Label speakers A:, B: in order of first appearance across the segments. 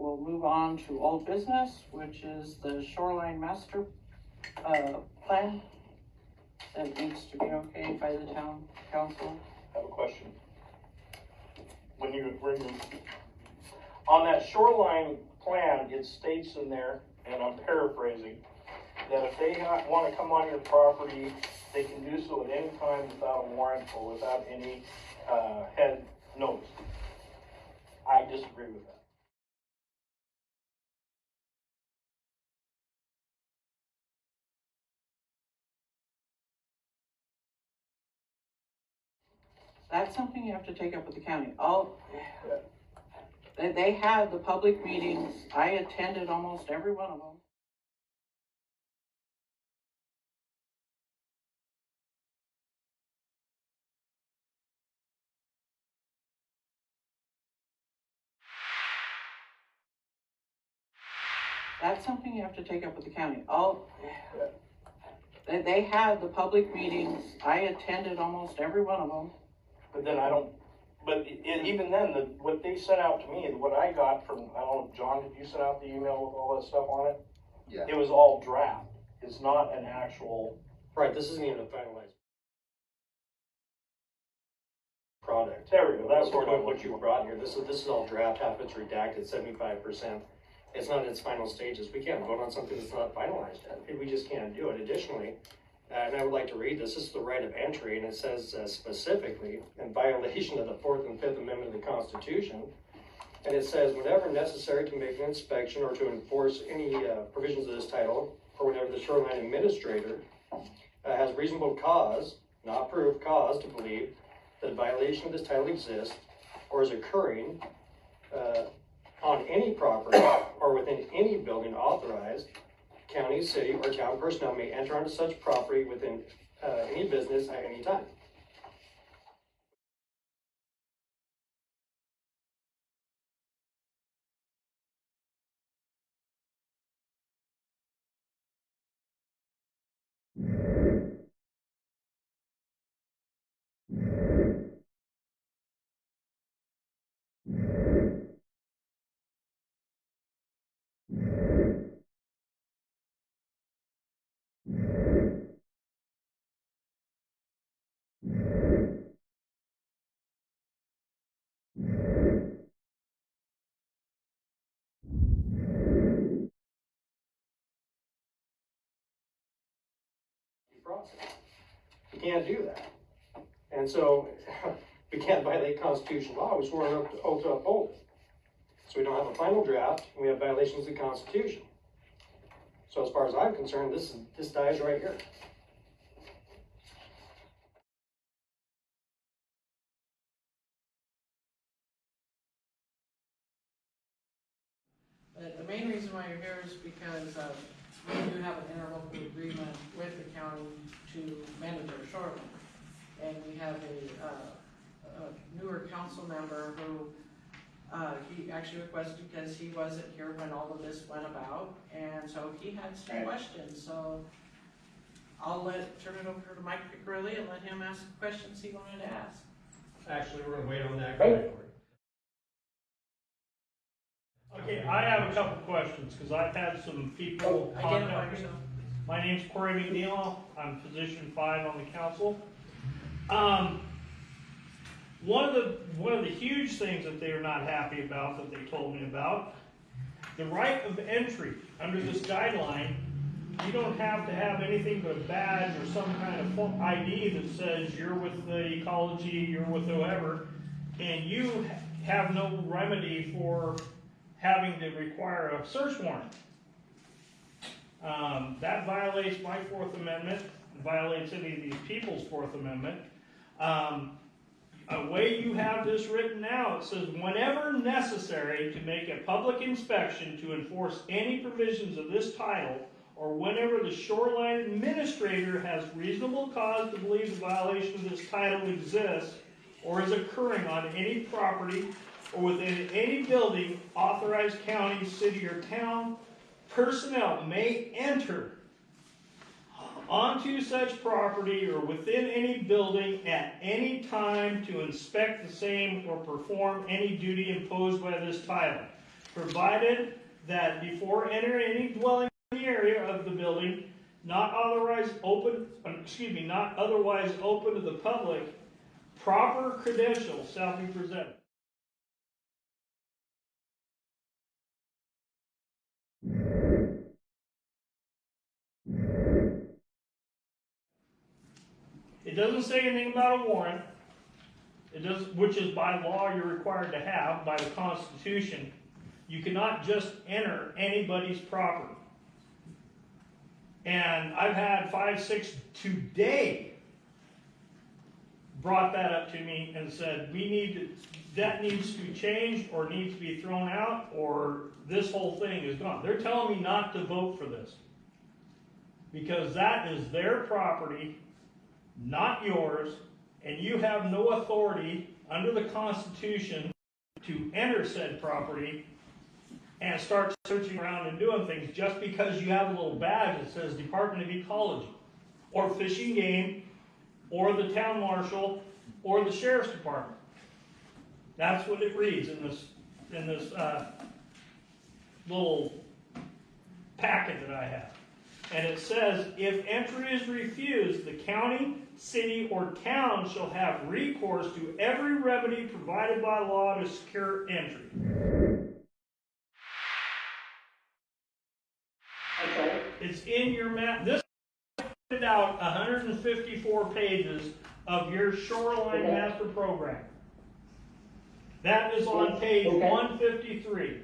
A: we'll move on to old business, which is the Shoreline Master Plan that needs to be okayed by the town council.
B: I have a question. When you on that shoreline plan, it states in there, and I'm paraphrasing, that if they want to come on your property, they can do so at any time without a warrant or without any head notice. I disagree with that.
A: That's something you have to take up with the county. They had the public meetings. I attended almost every one of them. That's something you have to take up with the county. They had the public meetings. I attended almost every one of them.
B: But then even then, what they sent out to me, what I got from, I don't know, John, did you send out the email with all that stuff on it?
C: Yeah.
B: It was all draft. It's not an actual.
C: Right, this isn't even a finalized product.
B: There we go. That's
C: sort of what you brought here. This is all draft, half it's redacted, 75%. It's not in its final stages. We can't vote on something that's not finalized yet. We just can't do it. Additionally, and I would like to read this. This is the right of entry, and it says specifically, in violation of the 4th and 5th Amendment of the Constitution, and it says, whenever necessary to make an inspection or to enforce any provisions of this title, or whenever the shoreline administrator has reasonable cause, not proof, cause to believe that a violation of this title exists or is occurring on any property or within any building authorized, county, city, or town personnel may enter onto such property within any business at any time. Process. We can't do that. And so we can't violate constitutional law. We swore an oath to uphold it. So we don't have a final draft, and we have violations of the Constitution. So as far as I'm concerned, this dies right here.
A: The main reason why you're here is because we do have an interlocal agreement with the county to manage our shoreline. And we have a newer council member who he actually requested because he wasn't here when all of this went about. And so he had some questions. So I'll turn it over to Mike Piccirilli and let him ask the questions he wanted to ask.
D: Actually, we're going to wait on that going forward. Okay, I have a couple questions because I've had some people contact me. My name's Corey McNeal. I'm position 5 on the council. One of the huge things that they are not happy about that they told me about, the right of entry under this guideline. You don't have to have anything but a badge or some kind of ID that says you're with the Ecology, you're with whoever, and you have no remedy for having to require a search warrant. That violates my 4th Amendment, violates any of these people's 4th Amendment. A way you have this written now, it says, whenever necessary to make a public inspection to enforce any provisions of this title, or whenever the shoreline administrator has reasonable cause to believe the violation of this title exists or is occurring on any property or within any building authorized county, city, or town, personnel may enter onto such property or within any building at any time to inspect the same or perform any duty imposed by this title. provided that before entering any dwelling in the area of the building, not otherwise open to the public, proper credentials shall be presented. It doesn't say anything about a warrant. It does, which is by law you're required to have by the Constitution. You cannot just enter anybody's property. And I've had 5, 6 today brought that up to me and said, that needs to change or needs to be thrown out or this whole thing is gone. They're telling me not to vote for this because that is their property, not yours, and you have no authority under the Constitution to enter said property and start searching around and doing things just because you have a little badge that says Department of Ecology or Fish and Game or the Town Marshal or the Sheriff's Department. That's what it reads in this little packet that I have. And it says, if entry is refused, the county, city, or town shall have recourse to every remedy provided by law to secure entry.
E: Okay.
D: It's in your map. This printed out 154 pages of your Shoreline Master Program. That is on page 153.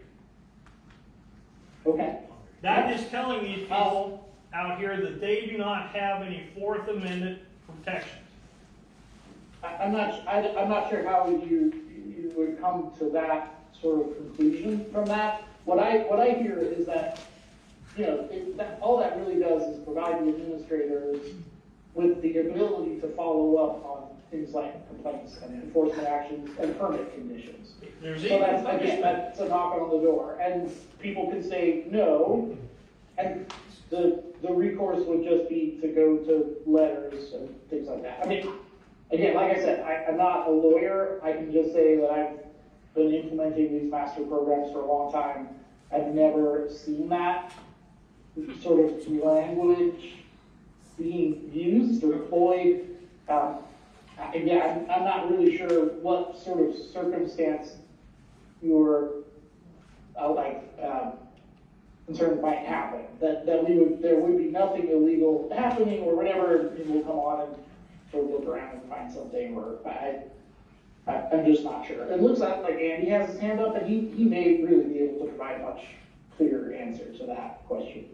E: Okay.
D: That is telling these people out here that they do not have any Fourth Amendment protections.
E: I'm not sure how you would come to that sort of conclusion from that. What I hear is that, all that really does is provide the administrators with the ability to follow up on things like complaints and enforcement actions and permit conditions. So that's a knock on the door, and people can say no, and the recourse would just be to go to letters and things like that. I mean, again, like I said, I'm not a lawyer. I can just say that I've been implementing these master programs for a long time. I've never seen that sort of language being used or employed. Again, I'm not really sure what sort of circumstance you're concerned might happen. There would be nothing illegal happening or whatever. We'll come on and sort of look around and find something. Or I'm just not sure. It looks like Andy has his hand up, and he may really be able to provide a much clearer answer to that question.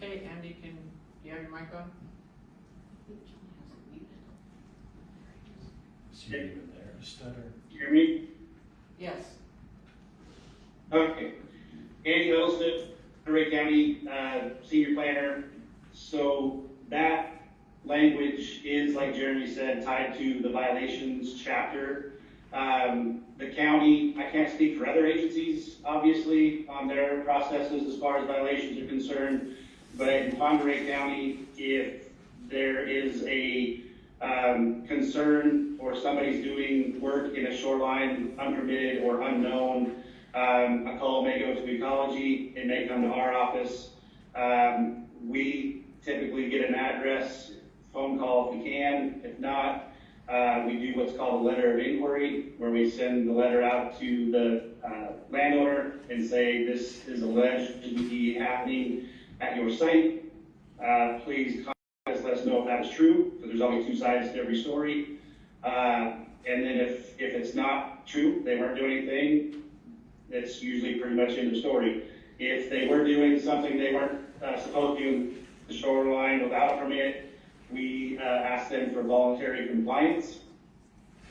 A: Okay, Andy, can you have your mic on?
F: Hear me?
A: Yes.
F: Okay. Andy Huddleston, Monterey County Senior Planner. So that language is, like Jeremy said, tied to the violations chapter. The county, I can't speak for other agencies, obviously, on their processes as far as violations are concerned. But in Monterey County, if there is a concern or somebody's doing work in a shoreline unpermitted or unknown, a call may go to Ecology, it may come to our office. We typically get an address, phone call if we can. If not, we do what's called a letter of inquiry, where we send the letter out to the landowner and say, this is alleged to be happening at your site. Please contact us, let us know if that is true, because there's always two sides to every story. And then if it's not true, they weren't doing anything, it's usually pretty much in the story. If they were doing something they weren't supposed to do the shoreline without a permit, we ask them for voluntary compliance.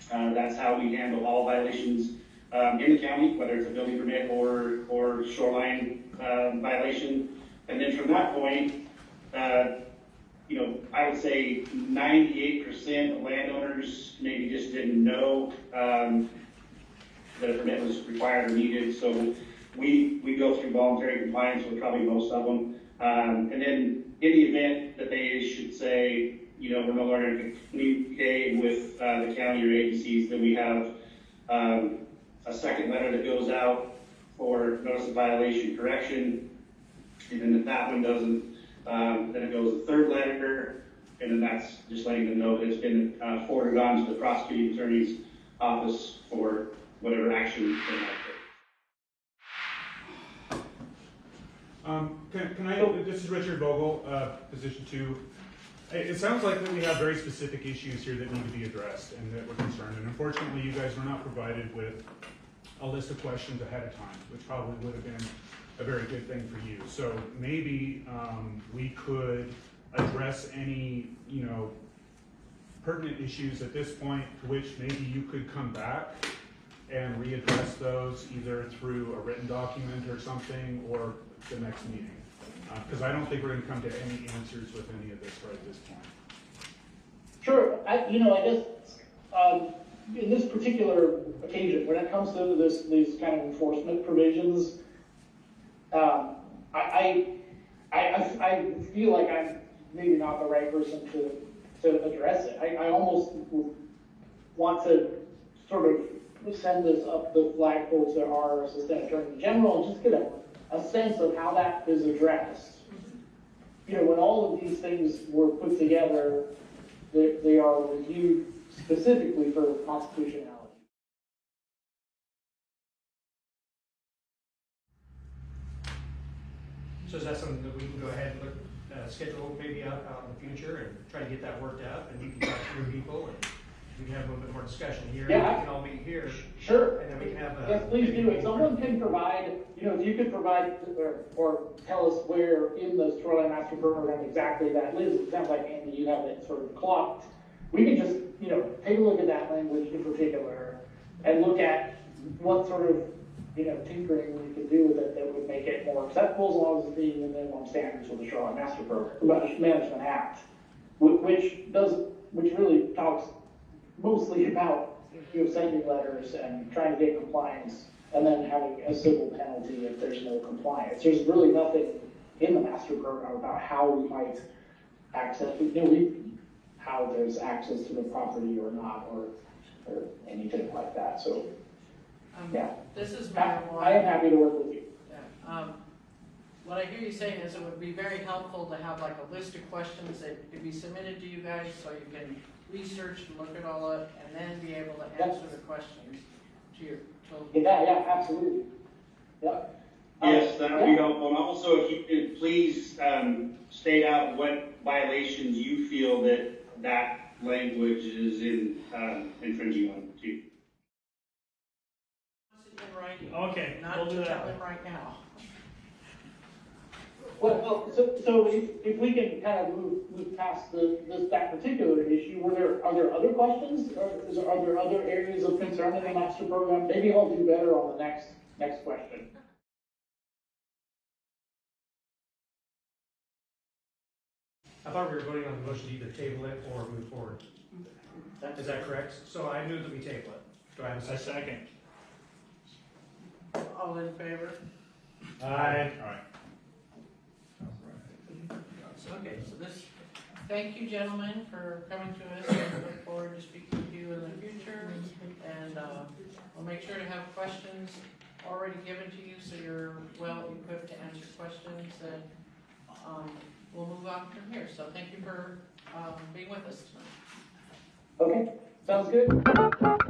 F: That's how we handle all violations in the county, whether it's a building permit or shoreline violation. And then from that point, I would say 98% of landowners maybe just didn't know that a permit was required or needed. So we go through voluntary compliance with probably most of them. And then in the event that they should say, we're no longer communicating with the county or agencies, then we have a second letter that goes out for notice of violation correction. And then if that one doesn't, then it goes a third letter, and then that's just letting them know that it's been forwarded on to the prosecuting attorney's office for whatever action they might take.
G: Can I, this is Richard Vogel, position 2. It sounds like that we have very specific issues here that need to be addressed and that we're concerned. And unfortunately, you guys were not provided with a list of questions ahead of time, which probably would have been a very good thing for you. So maybe we could address any, pertinent issues at this point to which maybe you could come back and readdress those either through a written document or something, or the next meeting. Because I don't think we're going to come to any answers with any of this right at this point.
E: Sure, I guess, in this particular occasion, when it comes to these kind of enforcement provisions, I feel like I'm maybe not the right person to address it. I almost want to sort of send this up the flagpole to our Assistant Attorney General and just get a sense of how that is addressed. When all of these things were put together, they are reviewed specifically for constitutionality.
C: So is that something that we can go ahead and look, schedule maybe out in the future and try to get that worked out, and you can talk to your people and we can have a little bit more discussion here.
E: Yeah,
C: we can all meet here.
E: Sure.
C: And then we can have
E: yes, please do. If someone can provide, if you could provide or tell us where in the Shoreline Master Program exactly that lives. It sounds like, Andy, you have it sort of clocked. We can just, take a look at that language in particular and look at what sort of, tinkering we could do with it that would make it more acceptable as long as it's meeting the minimum standards of the Shoreline Master Program, Management Act, which really talks mostly about sending letters and trying to get compliance and then having a civil penalty if there's no compliance. There's really nothing in the master program about how we might access, how there's access to the property or not, or anything like that. So, yeah.
A: This is
E: I am happy to work with you.
A: Yeah. What I hear you saying is it would be very helpful to have like a list of questions that could be submitted to you guys so you can research and look at all of it and then be able to answer the questions to your children.
E: Yeah, absolutely. Yeah.
F: Yes, that would be helpful. And also, if you could please state out what violations you feel that language is infringing on too.
A: In writing.
D: Okay,
A: Not
D: we'll do
A: to
D: that.
A: tell him right now.
E: Well, so if we can kind of move past that particular issue, are there other questions? Or are there other areas of concern in the master program? Maybe I'll do better on the next question.
C: I thought we were voting on the motion to either table it or move forward. Is that correct? So I move that we table it. Do I have a
D: A
C: second?
D: second.
A: All in favor?
D: Aye.
G: All right.
A: Okay, so thank you gentlemen for coming to us, and look forward to speaking with you in the future. And we'll make sure to have questions already given to you so you're well equipped to answer questions, and we'll move on from here. So thank you for being with us tonight.
E: Okay, sounds good.